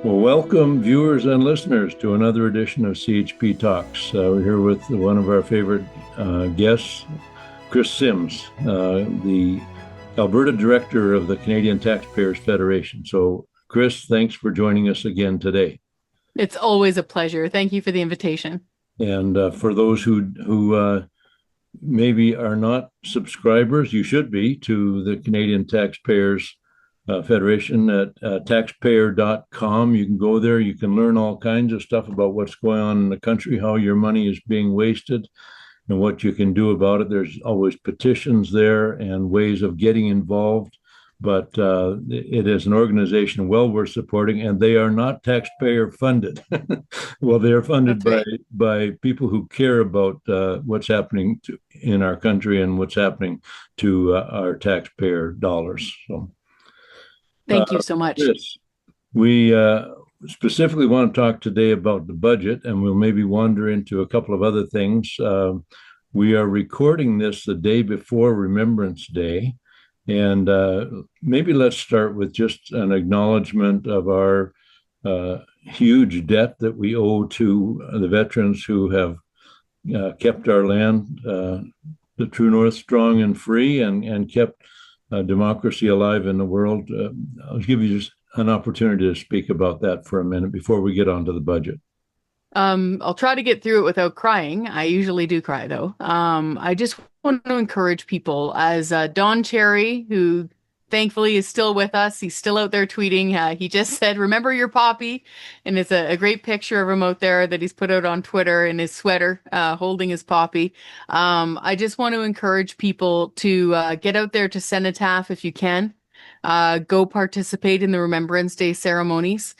Well, welcome viewers and listeners to another edition of CHP Talks. We're here with one of our favorite guests, Kris Sims, the Alberta Director of the Canadian Taxpayers Federation. So, Kris, thanks for joining us again today. It's always a pleasure. Thank you for the invitation. And for those who maybe are not subscribers, you should be to the Canadian Taxpayers Federation at taxpayer.com. You can go there. You can learn all kinds of stuff about what's going on in the country, how your money is being wasted, and what you can do about it. There's always petitions there and ways of getting involved. But it is an organization well worth supporting, and they are not taxpayer funded. Well, they are funded That's right. by people who care about what's happening in our country and what's happening to our taxpayer dollars. So. Thank you so much. Yes, we specifically want to talk today about the budget, and we'll maybe wander into a couple of other things. We are recording this the day before Remembrance Day, and maybe let's start with just an acknowledgement of our huge debt that we owe to the veterans who have kept our land, the true north, strong and free, and kept democracy alive in the world. I'll give you just an opportunity to speak about that for a minute before we get on to the budget. I'll try to get through it without crying. I usually do cry though. I just want to encourage people as Don Cherry, who thankfully is still with us. He's still out there tweeting. He just said, "Remember your poppy," and it's a great picture of him out there that he's put out on Twitter in his sweater, holding his poppy. I just want to encourage people to get out there to Cenotaph if you can. Go participate in the Remembrance Day ceremonies.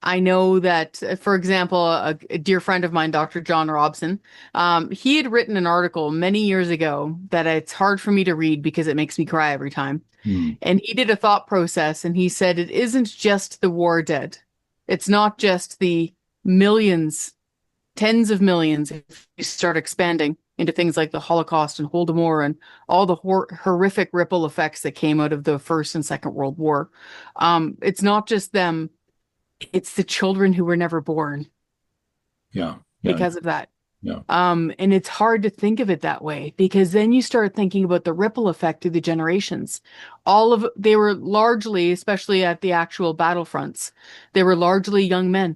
I know that, for example, a dear friend of mine, Dr. John Robson, he had written an article many years ago that it's hard for me to read because it makes me cry every time. Hmm. And he did a thought process and he said it isn't just the war dead. It's not just the millions, tens of millions, if you start expanding into things like the Holocaust and Holodomor and all the horrific ripple effects that came out of the First and Second World War. It's not just them. It's the children who were never born Yeah, yeah, because of that. yeah, And it's hard to think of it that way because then you start thinking about the ripple effect through the generations. They were largely, especially at the actual battlefronts, they were largely young men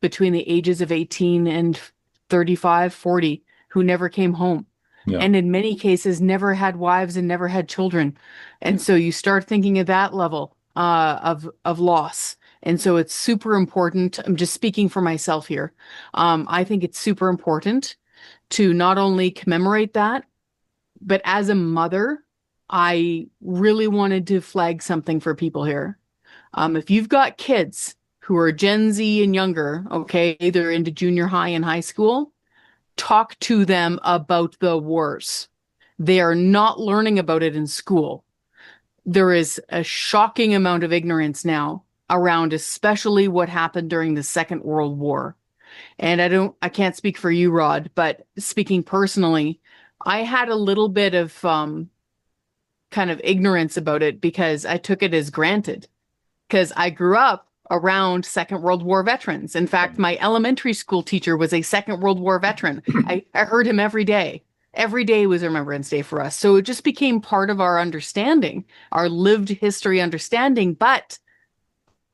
between the ages of 18 and 35, 40 who never came home. yeah. And in many cases, never had wives and never had children. And so you start thinking of that level of loss. And so it's super important. I'm just speaking for myself here. I think it's super important to not only commemorate that, but as a mother, I really wanted to flag something for people here. If you've got kids who are Gen Z and younger, okay, they're into junior high and high school, talk to them about the wars. They are not learning about it in school. There is a shocking amount of ignorance now around especially what happened during the Second World War. And I can't speak for you, Rod, but speaking personally, I had a little bit of kind of ignorance about it because I took it as granted because I grew up around Second World War veterans. In fact, my elementary school teacher was a Second World War veteran. I heard him every day. Every day was Remembrance Day for us. So it just became part of our understanding, our lived history understanding. But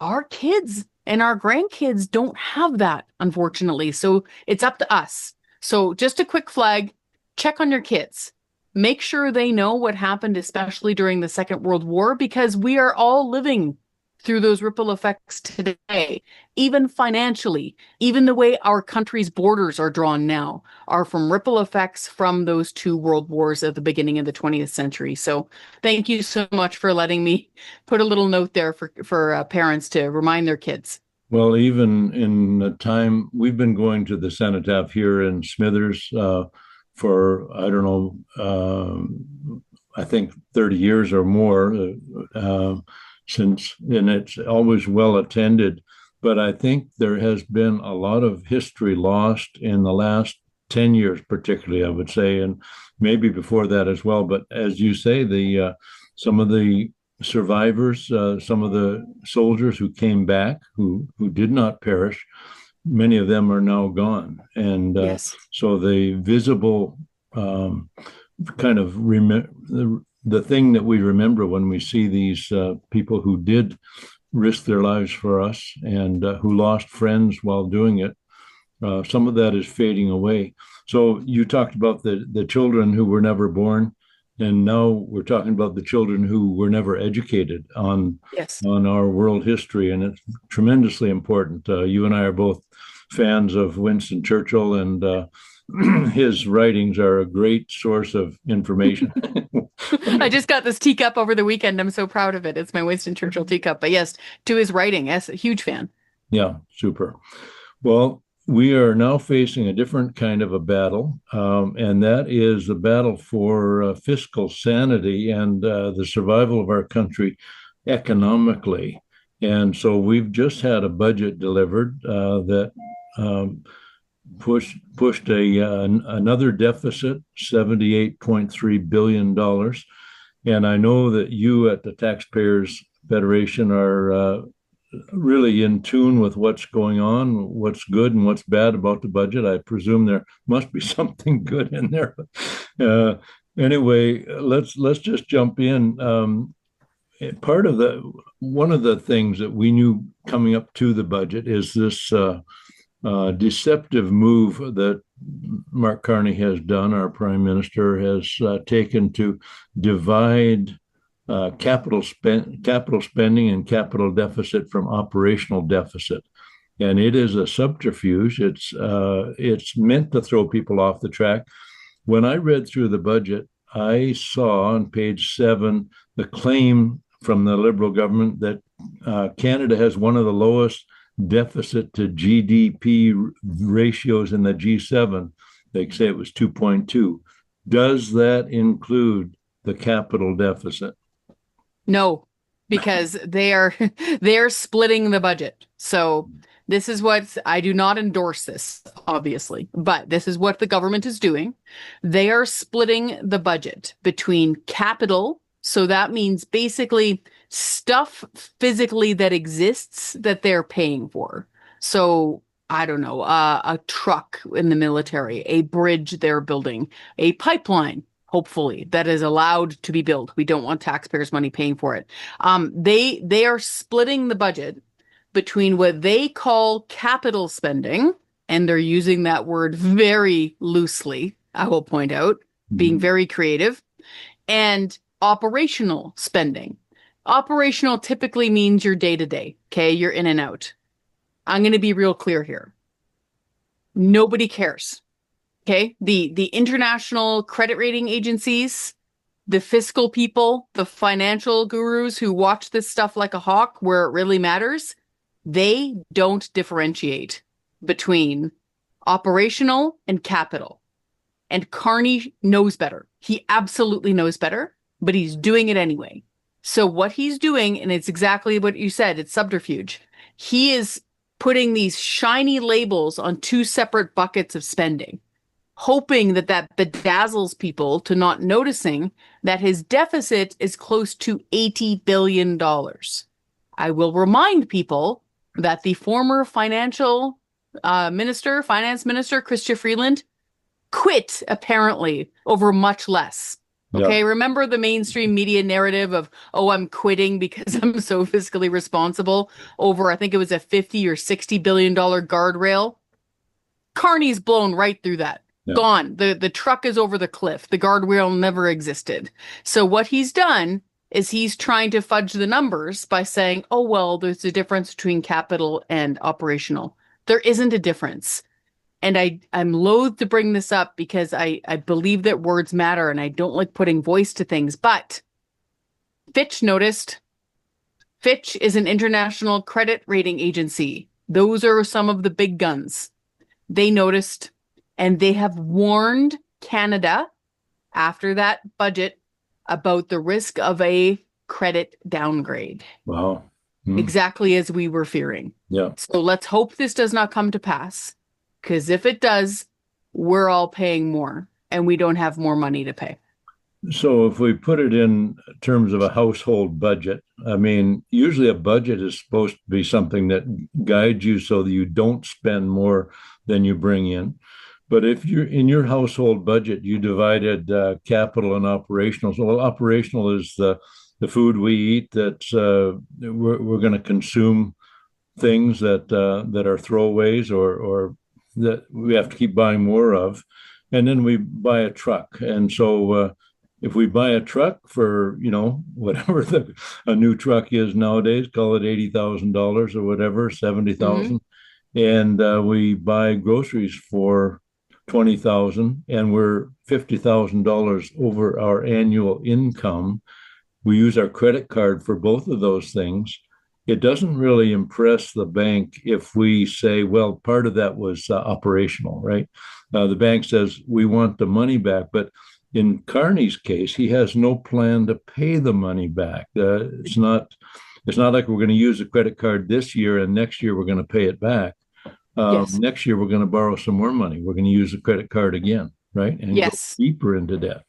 our kids and our grandkids don't have that, unfortunately. So it's up to us. So just a quick flag, check on your kids. Make sure they know what happened, especially during the Second World War, because we are all living through those ripple effects today, even financially, even the way our country's borders are drawn now are from ripple effects from those two world wars at the beginning of the 20th century. So thank you so much for letting me put a little note there for parents to remind their kids. Well, even in the time we've been going to the cenotaph here in Smithers for, I don't know, I think 30 years or more. And it's always well attended. But I think there has been a lot of history lost in the last 10 years, particularly, I would say, and maybe before that as well. But as you say, some of the survivors, some of the soldiers who came back, who did not perish. Many of them are now gone, and Yes. so the visible kind of the thing that we remember when we see these people who did risk their lives for us and who lost friends while doing it. Some of that is fading away. So you talked about the children who were never born, and now we're talking about the children who were never educated Yes. on our world history, and it's tremendously important. You and I are both fans of Winston Churchill, and his writings are a great source of information. I just got this teacup over the weekend. I'm so proud of it. It's my Winston Churchill teacup. But yes, to his writing, yes, a huge fan. Yeah, super. Well, we are now facing a different kind of a battle, and that is a battle for fiscal sanity and the survival of our country economically. And so we've just had a budget delivered that pushed another deficit, $78.3 billion. And I know that you at the Taxpayers Federation are really in tune with what's going on, what's good and what's bad about the budget. I presume there must be something good in there. Anyway, let's just jump in. One of the things that we knew coming up to the budget is this deceptive move that Mark Carney has done. Our Prime Minister has taken to divide capital spending and capital deficit from operational deficit, and it is a subterfuge. It's meant to throw people off the track. When I read through the budget, I saw on page 7 the claim from the Liberal government that Canada has one of the lowest deficit to GDP ratios in the G7. They say it was 2.2. Does that include the capital deficit? No, because they're splitting the budget. So this is what I do not endorse this, obviously, but this is what the government is doing. They are splitting the budget between capital. So that means basically stuff physically that exists that they're paying for. So I don't know, a truck in the military, a bridge they're building, a pipeline, hopefully, that is allowed to be built. We don't want taxpayers' money paying for it. They are splitting the budget between what they call capital spending, and they're using that word very loosely, I will point out, being very creative, and operational spending. Operational typically means your day-to-day, okay? You're in and out. I'm going to be real clear here. Nobody cares, okay? The international credit rating agencies, the fiscal people, the financial gurus who watch this stuff like a hawk where it really matters, they don't differentiate between operational and capital. And Carney knows better. He absolutely knows better, but he's doing it anyway. So what he's doing, and it's exactly what you said, it's subterfuge. He is putting these shiny labels on two separate buckets of spending, hoping that bedazzles people to not noticing that his deficit is close to $80 billion. I will remind people that the former finance minister, Chrystia Freeland, quit apparently over much less. Okay, remember the mainstream media narrative of, oh, I'm quitting because I'm so fiscally responsible over, I think it was a $50 or $60 billion guardrail. Carney's blown right through that. Yeah. Gone. The truck is over the cliff. The guardrail never existed. So what he's done is he's trying to fudge the numbers by saying, oh, well, there's a difference between capital and operational. There isn't a difference. And I'm loath to bring this up because I believe that words matter and I don't like putting voice to things. But Fitch noticed. Fitch is an international credit rating agency. Those are some of the big guns. They noticed, and they have warned Canada after that budget about the risk of a credit downgrade. Wow. Exactly as we were fearing. Yeah. So let's hope this does not come to pass. Because if it does, we're all paying more and we don't have more money to pay. So if we put it in terms of a household budget, I mean, usually a budget is supposed to be something that guides you so that you don't spend more than you bring in. But if you're in your household budget, you divided capital and operational. So, well, operational is the food we eat that we're going to consume things that are throwaways or that we have to keep buying more of, and then we buy a truck. And so, if we buy a truck for whatever a new truck is nowadays, call it $80,000 or whatever, Hmm. 70,000, and we buy groceries for 20,000, and we're $50,000 over our annual income. We use our credit card for both of those things. It doesn't really impress the bank if we say, well, part of that was operational, right? The bank says we want the money back, but in Carney's case, he has no plan to pay the money back. It's not like we're going to use a credit card this year and next year we're going to pay it back. Yes. Next year we're going to borrow some more money. We're going to use a credit card again, right? And go Yes. deeper into debt.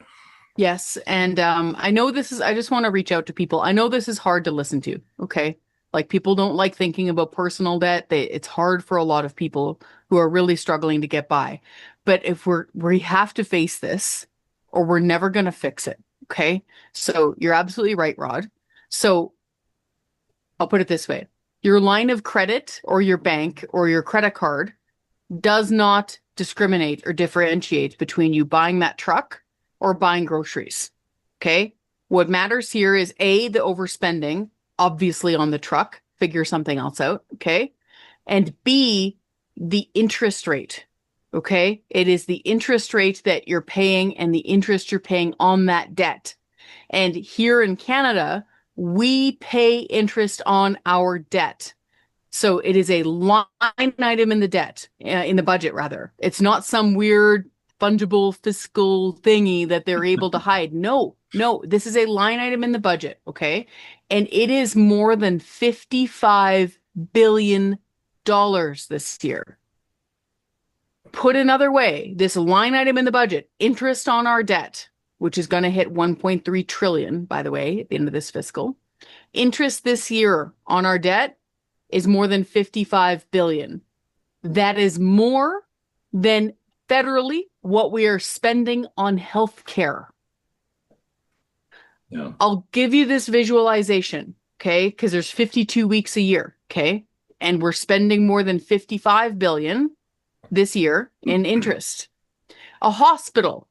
Yes. And I know I just want to reach out to people. I know this is hard to listen to. Okay. Like people don't like thinking about personal debt. It's hard for a lot of people who are really struggling to get by. But if we have to face this or we're never going to fix it. Okay. So you're absolutely right, Rod. So I'll put it this way. Your line of credit or your bank or your credit card does not discriminate or differentiate between you buying that truck or buying groceries. Okay. What matters here is A, the overspending, obviously on the truck, figure something else out. Okay. And B, the interest rate. Okay. It is the interest rate that you're paying and the interest you're paying on that debt. And here in Canada, we pay interest on our debt. So it is a line item in the debt, in the budget, rather. It's not some weird fungible fiscal thingy that they're able to hide. No, no, this is a line item in the budget, okay? And it is more than $55 billion this year. Put another way, this line item in the budget, interest on our debt, which is going to hit 1.3 trillion, by the way, at the end of this fiscal. Interest this year on our debt is more than 55 billion. That is more than federally what we are spending on healthcare. Yeah. I'll give you this visualization, okay? Because there's 52 weeks a year, okay? And we're spending more than 55 billion this year in interest. A hospital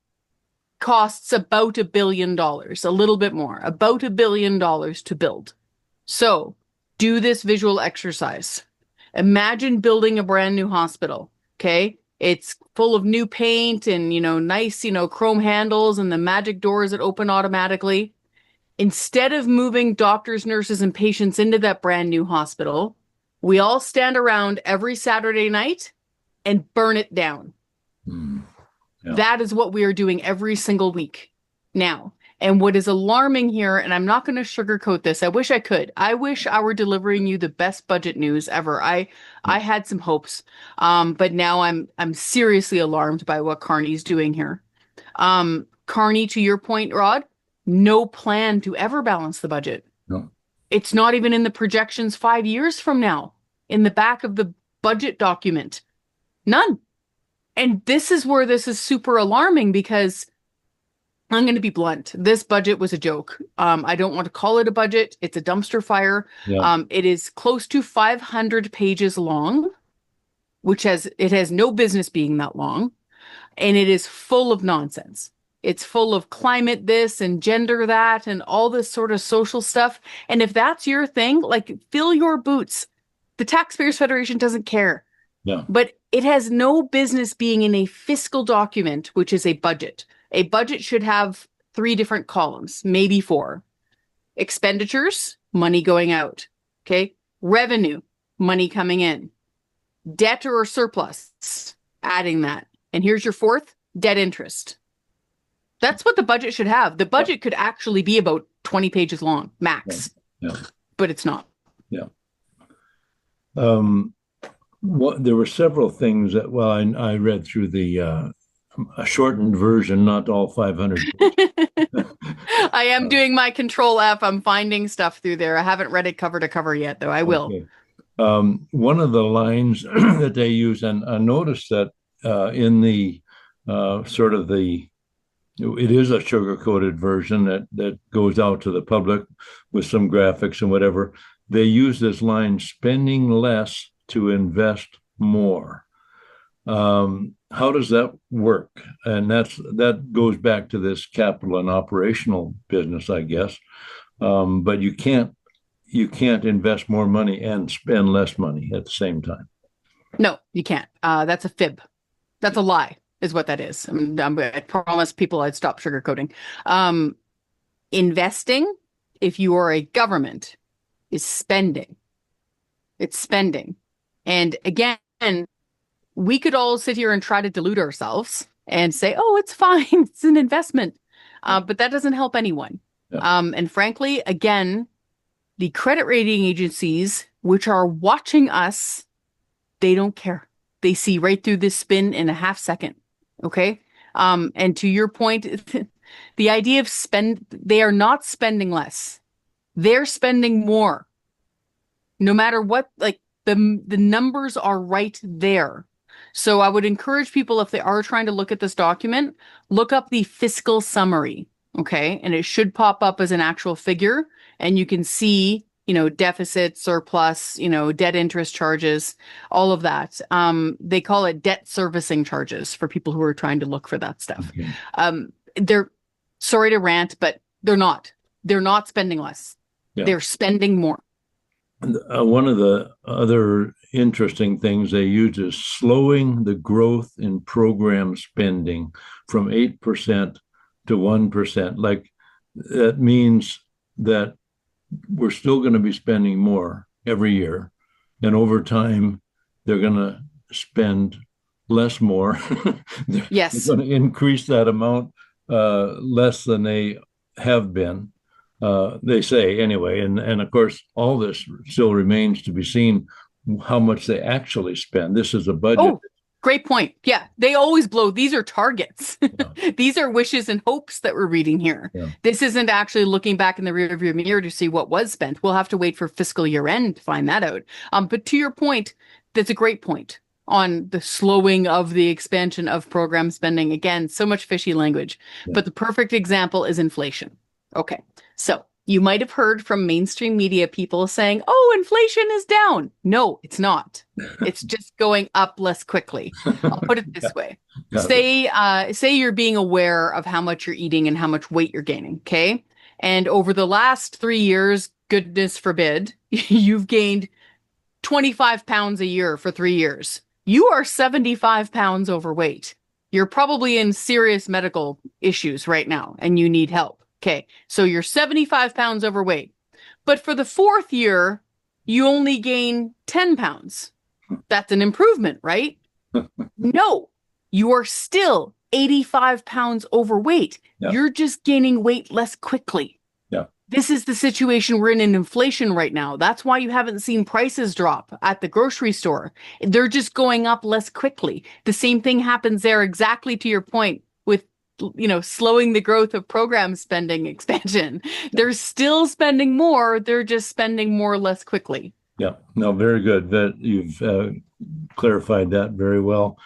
costs about $1 billion, a little bit more, about $1 billion to build. So do this visual exercise. Imagine building a brand new hospital, okay? It's full of new paint and, nice, chrome handles and the magic doors that open automatically. Instead of moving doctors, nurses, and patients into that brand new hospital, we all stand around every Saturday night and burn it down. Mm. Yeah. That is what we are doing every single week now. And what is alarming here, and I'm not going to sugarcoat this. I wish I could. I wish I were delivering you the best budget news ever. I had some hopes, but now I'm seriously alarmed by what Carney's doing here. Carney, to your point, Rod, no plan to ever balance the budget. No. It's not even in the projections 5 years from now in the back of the budget document. None. And this is where this is super alarming because I'm going to be blunt. This budget was a joke. I don't want to call it a budget. It's a dumpster fire. Yeah. It is close to 500 pages long, it has no business being that long. And it is full of nonsense. It's full of climate this and gender that and all this sort of social stuff. And if that's your thing, like fill your boots. The Taxpayers Federation doesn't care. Yeah. But it has no business being in a fiscal document, which is a budget. A budget should have 3 different columns, maybe 4. Expenditures, money going out. Okay. Revenue, money coming in. Debt or surplus, adding that. And here's your 4th, debt interest. That's what the budget should have. The budget could actually be about 20 pages long, max. Yeah. But it's not. Yeah. There were several things that, well, I read through a shortened version, not all 500 pages. I am doing my control F. I'm finding stuff through there. I haven't read it cover to cover yet, though. I will. Okay. One of the lines that they use, and I noticed that in the sort of it is a sugar-coated version that goes out to the public with some graphics and whatever. They use this line, spending less to invest more. How does that work? And that goes back to this capital and operational business, I guess. But you can't invest more money and spend less money at the same time. No, you can't. That's a fib. That's a lie, is what that is. I promised people I'd stop sugarcoating. Investing, if you are a government, is spending. It's spending. And again, we could all sit here and try to delude ourselves and say, oh, it's fine. It's an investment. But that doesn't help anyone. Yeah. And frankly, again, the credit rating agencies, which are watching us, they don't care. They see right through this spin in a half second. Okay. And to your point, the idea of they are not spending less. They're spending more. No matter what, like the numbers are right there. So I would encourage people, if they are trying to look at this document, look up the fiscal summary. Okay. And it should pop up as an actual figure. And you can see, deficit, surplus, debt interest charges, all of that. They call it debt servicing charges for people who are trying to look for that stuff. Okay. They're, sorry to rant, but they're not spending less. Yeah. They're spending more. One of the other interesting things they use is slowing the growth in program spending from 8% to 1%. Like that means that we're still going to be spending more every year. And over time, they're going to spend less more. Yes. They're going to increase that amount less than they have been. They say anyway, and of course, all this still remains to be seen how much they actually spend. This is a budget. Oh, great point. Yeah, they always blow. These are targets. Yeah. These are wishes and hopes that we're reading here. Yeah. This isn't actually looking back in the rearview mirror to see what was spent. We'll have to wait for fiscal year end to find that out. But to your point, that's a great point on the slowing of the expansion of program spending. Again, so much fishy language. Yeah. But the perfect example is inflation. Okay. So you might have heard from mainstream media people saying, oh, inflation is down. No, it's not. It's just going up less quickly. I'll put it this way. Say you're being aware of how much you're eating and how much weight you're gaining. Okay. And over the last 3 years, goodness forbid, you've gained 25 pounds a year for 3 years. You are 75 pounds overweight. You're probably in serious medical issues right now and you need help. Okay, so you're 75 pounds overweight, but for the 4th year, you only gain 10 pounds. That's an improvement, right? No, you are still 85 pounds overweight. Yeah. You're just gaining weight less quickly. Yeah. This is the situation we're in inflation right now. That's why you haven't seen prices drop at the grocery store. They're just going up less quickly. The same thing happens there, exactly to your point, with slowing the growth of program spending expansion. They're still spending more. They're just spending more less quickly. Yeah, no, very good. That you've clarified that very well.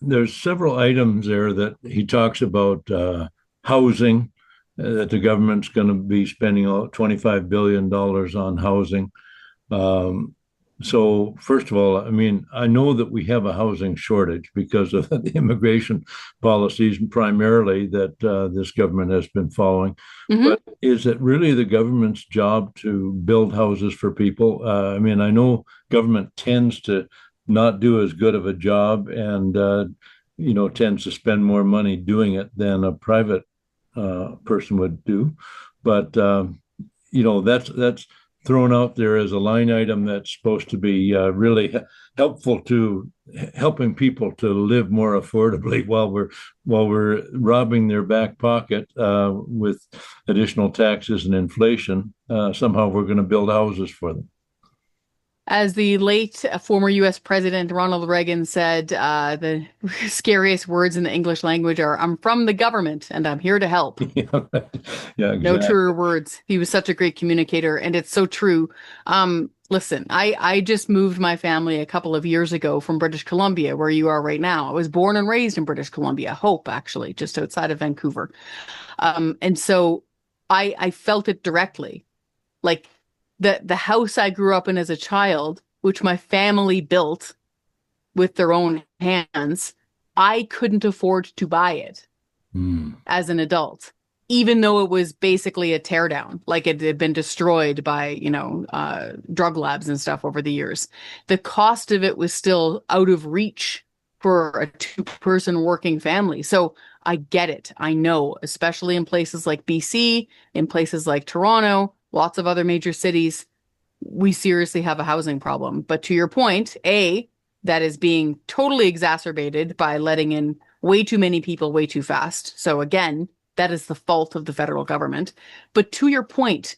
There's several items there that he talks about housing, that the government's going to be spending $25 billion on housing. So first of all, I mean, I know that we have a housing shortage because of the immigration policies primarily that this government has been following. Mm-hmm. But is it really the government's job to build houses for people? I mean, I know government tends to not do as good of a job and, tends to spend more money doing it than a private person would do. But, that's thrown out there as a line item that's supposed to be really helpful to helping people to live more affordably while we're robbing their back pocket with additional taxes and inflation. Somehow we're going to build houses for them. As the late former US President Ronald Reagan said, the scariest words in the English language are, I'm from the government and I'm here to help. Yeah, yeah, No truer exactly. words. He was such a great communicator, and it's so true. Listen, I just moved my family a couple of years ago from British Columbia, where you are right now. I was born and raised in British Columbia, Hope, actually, just outside of Vancouver. And so I felt it directly. Like the house I grew up in as a child, which my family built with their own hands, I couldn't afford to buy it Mm, as an adult, even though it was basically a teardown, like it had been destroyed by, drug labs and stuff over the years. The cost of it was still out of reach for a two-person working family. So I get it. I know, especially in places like BC, in places like Toronto, lots of other major cities, we seriously have a housing problem. But to your point, that is being totally exacerbated by letting in way too many people way too fast. So again, that is the fault of the federal government. But to your point,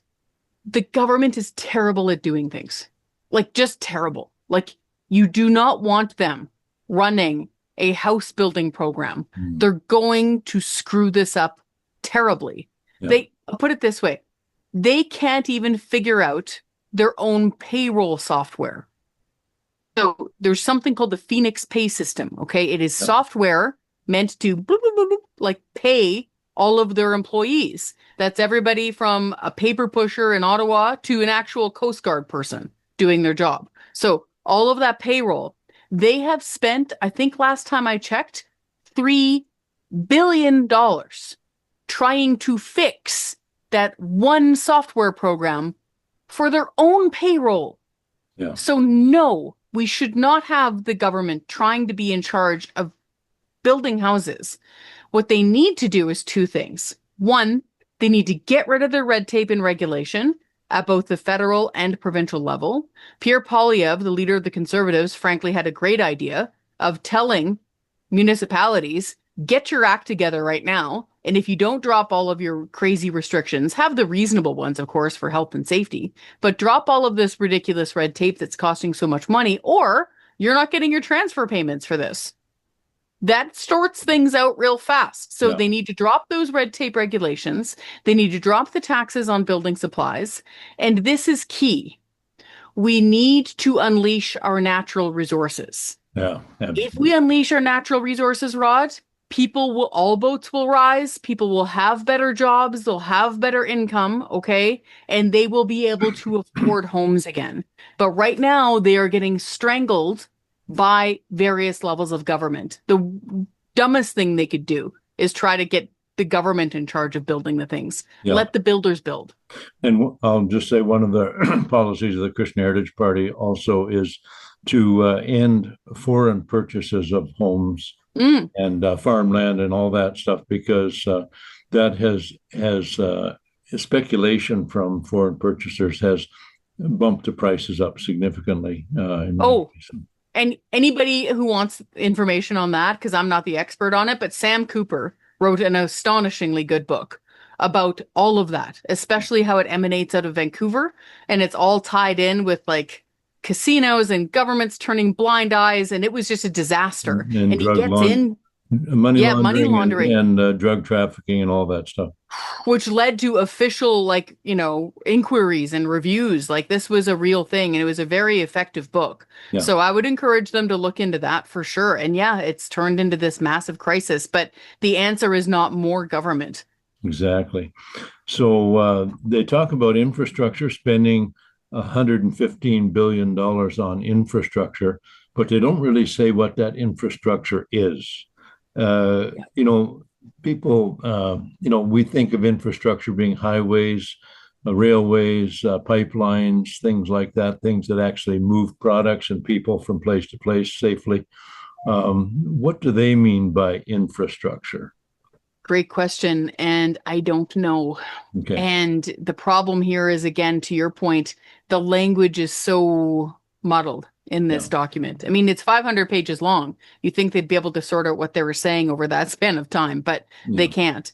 the government is terrible at doing things. Like just terrible. Like you do not want them running a house building program. mm, They're going to screw this up terribly. yeah. I'll put it this way. They can't even figure out their own payroll software. So there's something called the Phoenix Pay System. Okay. It is Yeah. software meant to bloop, bloop, bloop, bloop, like pay all of their employees. That's everybody from a paper pusher in Ottawa to an actual Coast Guard person doing their job. So all of that payroll, they have spent, I think last time I checked, $3 billion trying to fix that one software program for their own payroll. Yeah. So no, we should not have the government trying to be in charge of building houses. What they need to do is two things. One, they need to get rid of their red tape and regulation at both the federal and provincial level. Pierre Poilievre, the leader of the Conservatives, frankly had a great idea of telling municipalities, get your act together right now. And if you don't drop all of your crazy restrictions, have the reasonable ones, of course, for health and safety, but drop all of this ridiculous red tape that's costing so much money, or you're not getting your transfer payments for this. That sorts things out real fast. So Yeah. they need to drop those red tape regulations. They need to drop the taxes on building supplies. And this is key. We need to unleash our natural resources. Yeah. If we unleash our natural resources, Rod, all boats will rise. People will have better jobs. They'll have better income. Okay. And they will be able to afford homes again. But right now they are getting strangled by various levels of government. The dumbest thing they could do is try to get the government in charge of building the things. Yeah. Let the builders build. And I'll just say one of the policies of the Christian Heritage Party also is to end foreign purchases of homes and farmland and all that stuff, because that has speculation from foreign purchasers has bumped the prices up significantly. And anybody who wants information on that, because I'm not the expert on it, but Sam Cooper wrote an astonishingly good book about all of that, especially how it emanates out of Vancouver. And it's all tied in with like casinos and governments turning blind eyes. And it was just a disaster. And he gets in. Money laundering, laundering. and drug trafficking and all that stuff. Which led to official, inquiries and reviews. Like this was a real thing, and it was a very effective book. Yeah. So I would encourage them to look into that for sure. And yeah, it's turned into this massive crisis, but the answer is not more government. Exactly. So they talk about infrastructure, spending $115 billion on infrastructure, but they don't really say what that infrastructure is. People, we think of infrastructure being highways, railways, pipelines, things like that, things that actually move products and people from place to place safely. What do they mean by infrastructure? Great question. And I don't know. Okay. And the problem here is, again, to your point, the language is so muddled in this document. I mean, it's 500 pages long. You think they'd be able to sort out what they were saying over that span of time, but they can't.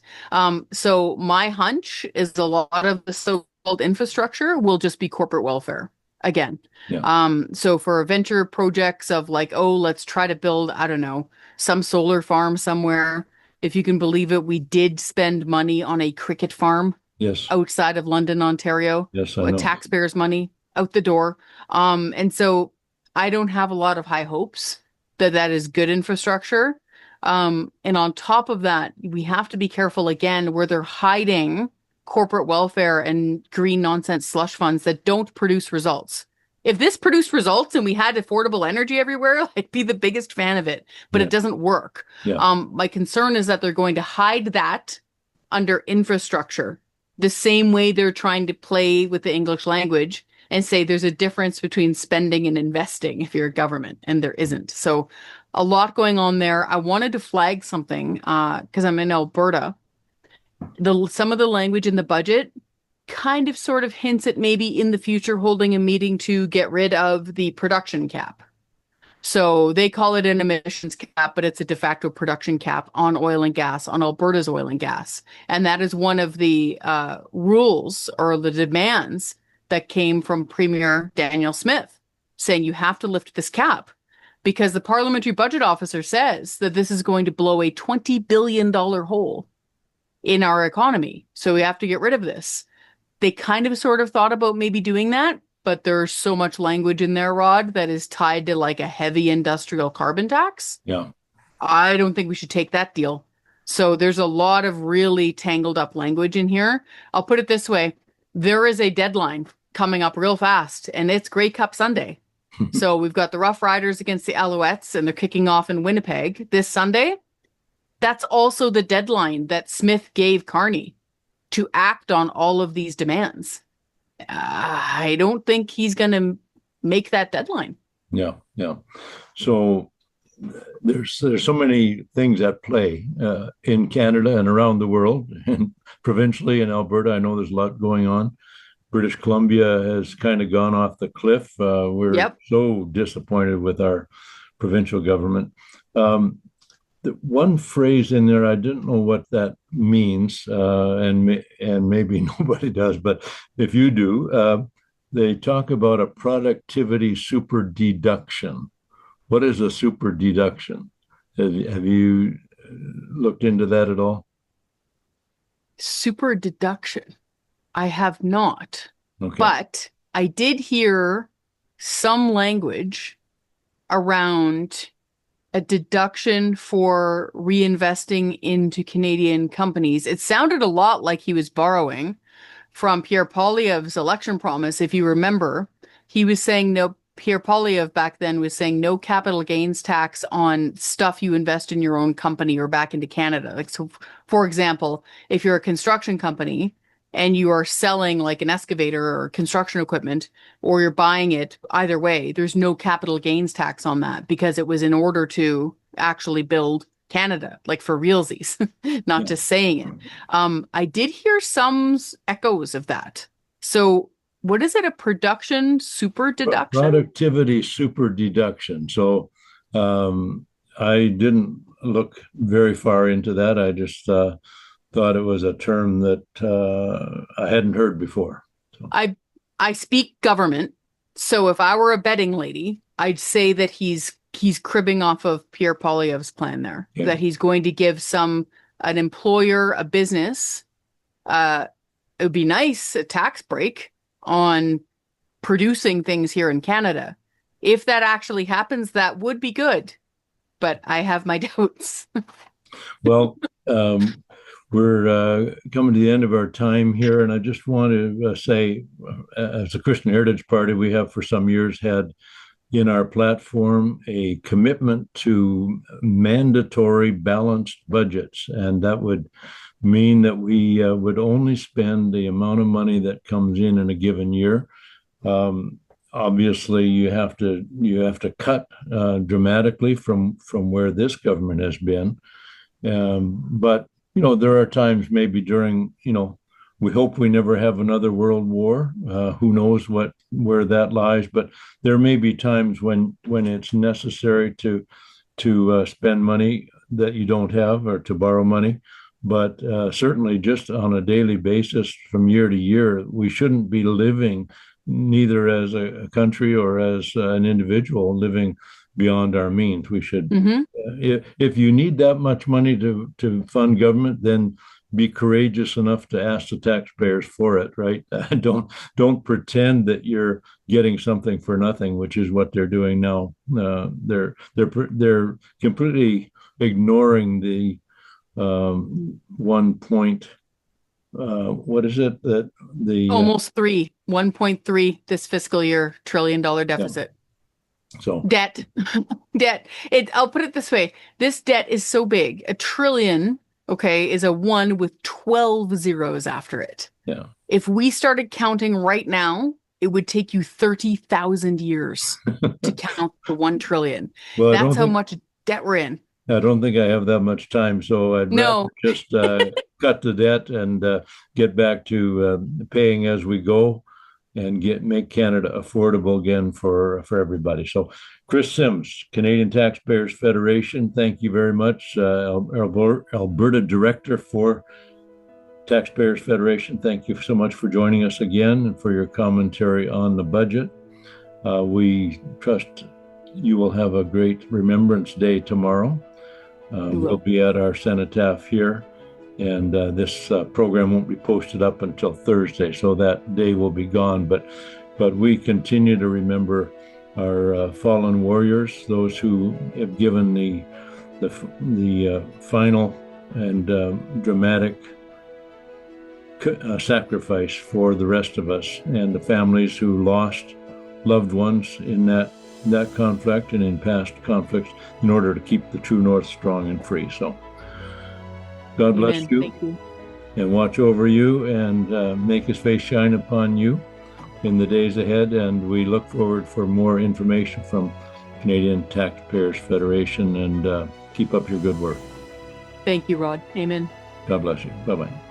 So my hunch is a lot of the so-called infrastructure will just be corporate welfare. again. Yeah. So for venture projects of like, oh, let's try to build, I don't know, some solar farm somewhere. If you can believe it, we did spend money on a cricket farm Yes. outside of London, Ontario, Yes, I with know. taxpayers' money out the door. And so I don't have a lot of high hopes that that is good infrastructure. And on top of that, we have to be careful again where they're hiding corporate welfare and green nonsense slush funds that don't produce results. If this produced results and we had affordable energy everywhere, I'd be the biggest fan of it, but Yeah. it doesn't work. Yeah. My concern is that they're going to hide that under infrastructure, the same way they're trying to play with the English language and say there's a difference between spending and investing if you're a government, and there isn't. So a lot going on there. I wanted to flag something because I'm in Alberta. Some of the language in the budget kind of sort of hints at maybe in the future holding a meeting to get rid of the production cap. So they call it an emissions cap, but it's a de facto production cap on oil and gas, on Alberta's oil and gas. And that is one of the rules or the demands that came from Premier Daniel Smith, saying you have to lift this cap because the parliamentary budget officer says that this is going to blow a $20 billion hole in our economy. So we have to get rid of this. They kind of sort of thought about maybe doing that, but there's so much language in there, Rod, that is tied to like a heavy industrial carbon tax. Yeah. I don't think we should take that deal. So there's a lot of really tangled up language in here. I'll put it this way. There is a deadline coming up real fast, and it's Grey Cup Sunday. So we've got the Rough Riders against the Alouettes, and they're kicking off in Winnipeg this Sunday. That's also the deadline that Smith gave Carney to act on all of these demands. I don't think he's going to make that deadline. Yeah. Yeah. So there's so many things at play in Canada and around the world, and provincially in Alberta. I know there's a lot going on. British Columbia has kind of gone off the cliff. We're so disappointed with our provincial government. The one phrase in there, I didn't know what that means, and maybe nobody does, but if you do, they talk about a productivity super deduction. What is a super deduction? Have you looked into that at all? Super deduction. I have not, Okay. but I did hear some language around a deduction for reinvesting into Canadian companies. It sounded a lot like he was borrowing from Pierre Poilievre's election promise. If you remember, he was saying no. Pierre Poilievre back then was saying no capital gains tax on stuff you invest in your own company or back into Canada. Like, so, for example, if you're a construction company and you are selling like an excavator or construction equipment, or you're buying it, either way, there's no capital gains tax on that because it was in order to actually build Canada, like for realsies, not Yeah. just saying it. I did hear some echoes of that. So what is it? A production super deduction? Productivity super deduction. So I didn't look very far into that. I just thought it was a term that I hadn't heard before. So. I speak government, so if I were a betting lady, I'd say that he's cribbing off of Pierre Poilievre's plan there. Yeah. That he's going to give an employer, a business, it would be nice, a tax break on producing things here in Canada. If that actually happens, that would be good, but I have my doubts. Well, we're coming to the end of our time here, and I just want to say, as a Christian Heritage Party, we have for some years had in our platform a commitment to mandatory balanced budgets, and that would mean that we would only spend the amount of money that comes in a given year. Obviously, you have to cut dramatically from where this government has been, but there are times maybe during we hope we never have another world war. Who knows where that lies? But there may be times when it's necessary to spend money that you don't have or to borrow money. But certainly, just on a daily basis, from year to year, we shouldn't be living neither as a country or as an individual living beyond our means. We should, if you need that much money to fund government, then be courageous enough to ask the taxpayers for it, right? Don't pretend that you're getting something for nothing, which is what they're doing now. They're completely ignoring the 1 point. What is it that the Almost 1.3 this fiscal year trillion-dollar deficit. So Debt. I'll put it this way. This debt is so big. A trillion, okay, is a 1 with 12 zeros after it. Yeah. If we started counting right now, it would take you 30,000 years to count the 1 trillion. Well, that's how much debt we're in. I don't think I have that much time, so I'd rather just cut the debt and get back to paying as we go and make Canada affordable again for everybody. So, Kris Sims, Canadian Taxpayers Federation, thank you very much. Alberta Director for Taxpayers Federation, thank you so much for joining us again and for your commentary on the budget. We trust you will have a great Remembrance Day tomorrow. We'll be at our cenotaph here, and this program won't be posted up until Thursday, so that day will be gone. But we continue to remember our fallen warriors, those who have given the final and dramatic sacrifice for the rest of us, and the families who lost loved ones in that conflict and in past conflicts in order to keep the true North strong and free. So God bless you. Thank you. And watch over you and make his face shine upon you in the days ahead. And we look forward for more information from Canadian Taxpayers Federation, and keep up your good work. Thank you, Rod. Amen. God bless you. Bye-bye.